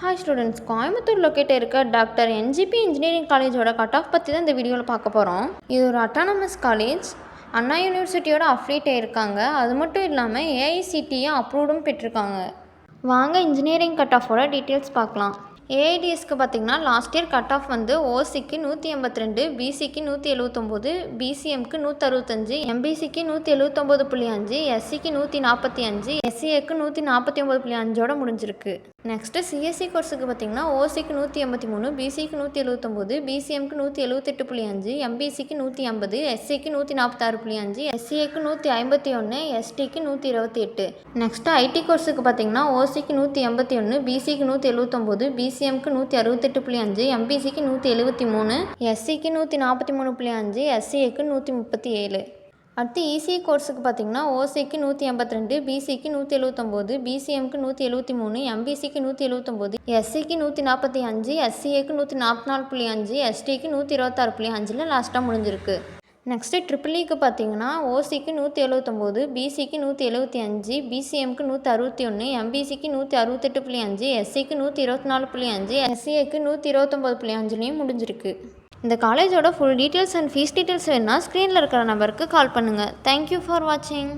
Hi students, Coimbatore locate இருக்க doctor NGP engineering காலேஜோட cut off பற்றி தான் இந்த வீடியோவில் பார்க்க போகிறோம். இது ஒரு அட்டானமஸ் காலேஜ், அண்ணா யூனிவர்சிட்டியோட அஃபிலியேட் இருக்காங்க. அது மட்டும் இல்லாமல் ஏஐசிடிஏ அப்ரூவ்டும் பெற்றிருக்காங்க. வாங்க இன்ஜினியரிங் கட் ஆஃபோட டீட்டெயில்ஸ் பார்க்கலாம். ஏஐடிஎஸ்க்கு பார்த்திங்கன்னா லாஸ்ட் இயர் கட் ஆஃப் வந்து ஓசிக்கு 182, பிசிக்கு 179, பிசிஎம்க்கு 165, எம்பிசிக்கு 179.5, எஸ்சிக்கு 145, எஸ்சிஏக்கு 149.5 முடிஞ்சிருக்கு. நெக்ஸ்ட்டு சிஎஸ்சி கோர்ஸுக்கு பார்த்திங்கன்னா ஓசிக்கு 183, பிசிக்கு 179, பிசிஎம்க்கு 178.5, எம்பிசிக்கு 150, எஸ்சிக்கு 146.5, எஸ்சிஏக்கு 151, எஸ்டிக்கு 128. நெக்ஸ்ட்டு ஐடி கோர்ஸுக்கு பார்த்திங்கன்னா ஓசிக்கு 181, பிசிக்கு 179, பிசிஎம்க்கு 168.5, எம்பிசிக்கு 173, எஸ்சிக்கு 143.5, எஸ்சிஏக்கு 137. அடுத்து இசி கோர்ஸுக்கு பார்த்திங்கன்னா ஓசிக்கு 182, பிசிக்கு 179, பிசிஎம்க்கு 173, எம்பிசிக்கு 179, எஸ்சிக்கு 145, எஸ்சிஏக்கு 144.5, எஸ்டிக்கு 126.5 லாஸ்ட்டாக முடிஞ்சிருக்கு. நெக்ஸ்ட்டு ட்ரிபிள்இக்கு பார்த்திங்கன்னா ஓசிக்கு 179, பிசிக்கு 175, பிசிஎம்க்கு 161, எம்பிசிக்கு 168.5, எஸ்சிக்கு 124.5, எஸ்சிஏக்கு 129.5 முடிஞ்சிருக்கு. இந்த காலேஜோட full details and fees details வேணுன்னா ஸ்க்ரீனில் இருக்கிற நம்பருக்கு கால் பண்ணுங்கள். தேங்க்யூ ஃபார் வாட்சிங்.